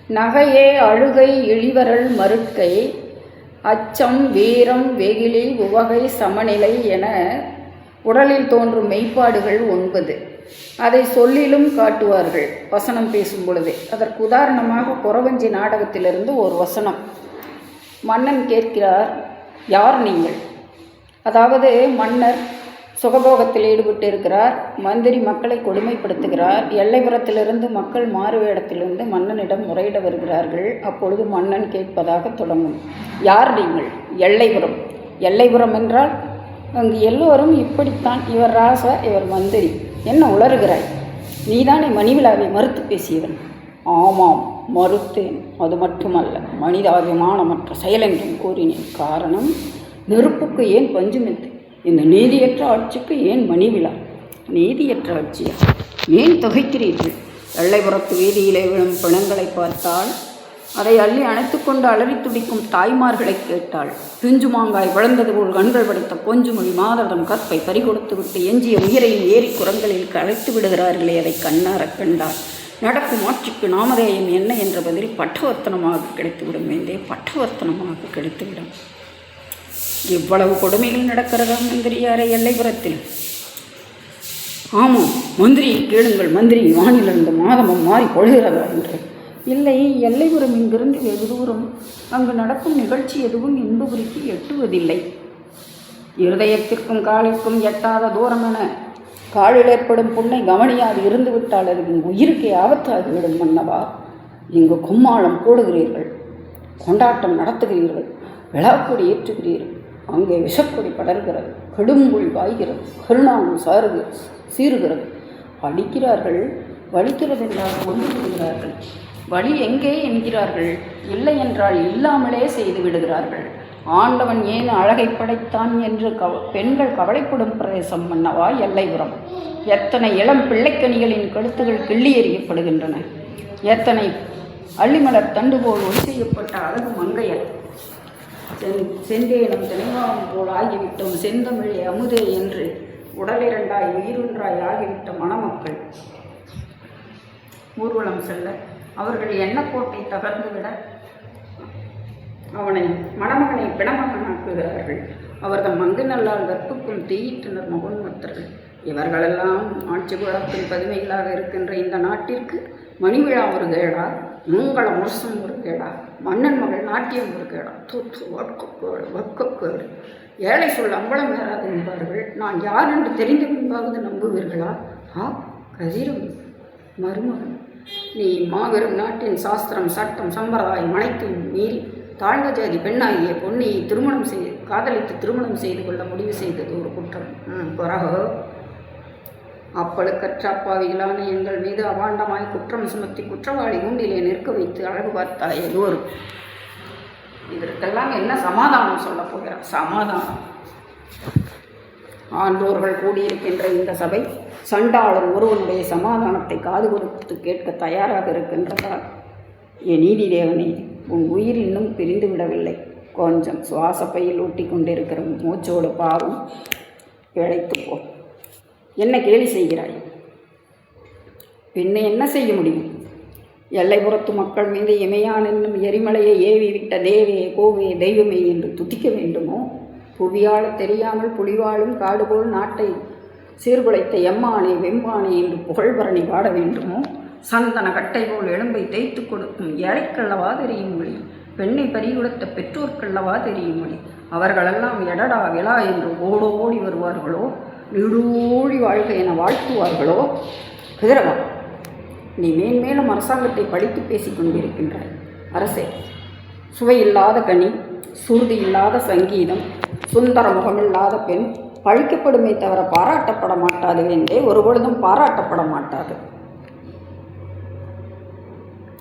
நகையே அழுகை இழிவரல் மருட்கை அச்சம் வீரம் வெகுளி உவகை சமநிலை என உடலில் தோன்றும் மெய்ப்பாடுகள் 9. அதை சொல்லிலும் காட்டுவார்கள் வசனம் பேசும் பொழுதே. அதற்கு உதாரணமாக குறவஞ்சி நாடகத்திலிருந்து ஒரு வசனம். மன்னன் கேட்கிறார், யார் நீங்கள்? அதாவது மன்னர் சுகபோகத்தில் ஈடுபட்டு இருக்கிறார். மந்திரி மக்களை கொடுமைப்படுத்துகிறார். எல்லைப்புறத்திலிருந்து மக்கள் மாறு வேடத்திலிருந்து மன்னனிடம் முறையிட வருகிறார்கள். அப்பொழுது மன்னன் கேட்பதாக தொடங்கும். யார் நீங்கள்? எல்லைப்புறம். எல்லைப்புறம் என்றால் அங்கு எல்லோரும் இப்படித்தான். இவர் ராசா, இவர் மந்திரி. என்ன உளறுகிறாய்? நீதானே மணிவிழாவை மறுத்து பேசியவன். ஆமாம், மறுத்தேன். அது மட்டுமல்ல, மனிதாபிமானமற்ற செயலென்றும் கூறினேன். காரணம், நெருப்புக்கு ஏன் பஞ்சுமெத்து? இந்த நீதியற்ற ஆட்சிக்கு ஏன் மணிவிழா? நீதியற்ற ஆட்சியா? ஏன் தொகைக்கிறீர்கள்? எல்லைப்புறத்து வீதியிலே விழும் பிணங்களை பார்த்தால் அதை அள்ளி அணைத்து கொண்டு அலறி துடிக்கும் தாய்மார்களை கேட்டாள். பிஞ்சு மாங்காய் வளர்ந்தது போல் கண்கள் படைத்த கொஞ்சுமொழி மாதடம் கற்பை பறிகொடுத்து விட்டு எஞ்சிய உயிரையும் ஏறி குரங்களில் களைத்து விடுகிறார்களே, அதை கண்ணாரக் கண்டாள். நடக்கும் ஆட்சிக்கு நாமதேயம் என்ன என்ற பதில் பட்டவர்த்தனமாக கிடைத்துவிடும். வேண்டே, பட்டவர்த்தனமாக கிடைத்துவிடும். இவ்வளவு கொடுமைகள் நடக்கிறதா மந்திரியாரை எல்லைப்புறத்தில்? ஆமாம், மந்திரியை கேளுங்கள். மந்திரி வானிலிருந்து மாதமும் மாறி பொழுகிறதா என்று. இல்லை, எல்லைப்புறம் இங்கிருந்து வெகு தூரம். அங்கு நடக்கும் நிகழ்ச்சி எதுவும் இன்பபுரிக்கு எட்டுவதில்லை. இருதயத்திற்கும் காலிற்கும் எட்டாத தூரம் என காலில் ஏற்படும் புண்ணை கவனியாது இருந்து விட்டால் அது உயிருக்கே ஆபத்தாகிவிடும். மன்னவா, இங்கு கும்மாளம் போடுகிறீர்கள், கொண்டாட்டம் நடத்துகிறீர்கள், விழாக்கொடி ஏற்றுகிறீர்கள். அங்கே விஷக்கொடி படர்கிறது, கடும்புள் வாய்கிறது, கருணானம் சீறுகிறது. அடிக்கிறார்கள், வலிக்கிறது என்றால் கொண்டு விடுகிறார்கள். வலி எங்கே என்கிறார்கள். இல்லை என்றால் இல்லாமலே செய்து விடுகிறார்கள். ஆண்டவன் ஏன் அழகை படைத்தான் என்று பெண்கள் கவலைப்படும் பிரதேசம் மன்னவா எல்லைப்புறம். எத்தனை இளம் பிள்ளைக்கணிகளின் கழுத்துகள் கிள்ளி எறியப்படுகின்றன. எத்தனை அள்ளிமலர் தண்டு போல் ஒளி செய்யப்பட்ட அழகு மங்கையர் செந்தேனும் தினைவாவும் போல் ஆகிவிட்டோம். செந்தமிழே அமுதே என்று உடலிரண்டாய் உயிரொன்றாய் ஆகிவிட்ட மணமக்கள் ஊர்வலம் செல்ல அவர்கள் எண்ணக்கோட்டை தகர்ந்துவிட அவனை மணமகனை பிணமகனாக்குகிறார்கள். அவர்தம் மங்கு நல்லால் கற்புக்குள் தீயிட்டனர் மகோன்மத்தர்கள். இவர்களெல்லாம் ஆட்சி குழப்பின் பதுமைகளாக இருக்கின்ற இந்த நாட்டிற்கு மணிவிழா ஒரு கேடா? மூங்கள முரசம் ஒரு கேடா? மன்னன் மகள் நாட்டியம் ஒரு கேடா? தூத்து வக்கக்கேடு. ஏழை சொல் அம்பலம் ஏறாது என்பார்கள். நான் யார் என்று தெரிந்த பின்பாவது நம்புவீர்களா? கதிரும் மருமகன், நீ மாபெரும் நாட்டின் சாஸ்திரம் சட்டம் சம்பிரதாயம் அனைத்தும் மீறி தாழ்ந்த ஜாதி பெண்ணாகிய பொன்னியை காதலித்து திருமணம் செய்து கொள்ள முடிவு செய்தது ஒரு குற்றம். பிறகு அப்பழுக்கற்ற அப்பாவிகளான எங்கள் மீது அபாண்டமாய் குற்றம் சுமத்தி குற்றவாளி கூண்டிலே நிற்க வைத்து அழகு பார்த்தாய் எல்லோரும். இதற்கெல்லாம் என்ன சமாதானம் சொல்ல போகிறார்? சமாதானம், ஆண்டோர்கள் கூடியிருக்கின்ற இந்த சபை சண்டாளர் ஒருவனுடைய சமாதானத்தை காது கொடுத்து கேட்க தயாராக இருக்கின்றதா? என் நீதி தேவனே, உன் உயிர் இன்னும் பிரிந்து விடவில்லை. கொஞ்சம் சுவாசப்பையில் ஊட்டி கொண்டிருக்கிற மூச்சோடு பாவம் பிழைத்து போ. என்ன கேலி செய்கிறாய்? பின்ன என்ன செய்ய முடியும்? எல்லைப்புறத்து மக்கள் மீது இமையான் என்னும் எரிமலையை ஏவி விட்ட தேவே கோவே தெய்வமே என்று துதிக்க வேண்டுமோ? புவியாள தெரியாமல் புலிவாழும் காடுபோல் நாட்டை சீர்குலைத்த எம்மானே வெம்மானே என்று புகழ்பரணி பாட வேண்டுமோ? சந்தன கட்டை போல் எலும்பை தேய்த்து கொடுக்கும் ஏழைக்கல்லவா தெரியும் மொழி? பெண்ணை பறிகொடுத்த பெற்றோர்க்கல்லவா தெரியும் மொழி? அவர்களெல்லாம் எடடா விழா என்று ஓடோடி வருவார்களோ? நீடூழி வாழ்க என வாழ்த்துவார்களோ? குதிரவா, நீ மேன்மேலும் அரசாங்கத்தை படித்து பேசிக் கொண்டிருக்கின்றாய். அரசே, சுவையில்லாத கனி, சுருதி இல்லாத சங்கீதம், சுந்தர முகமில்லாத பெண் பழிக்கப்படுமே தவிர பாராட்டப்பட மாட்டாது. வேண்டே, ஒருபொழுதும் பாராட்டப்பட மாட்டாது.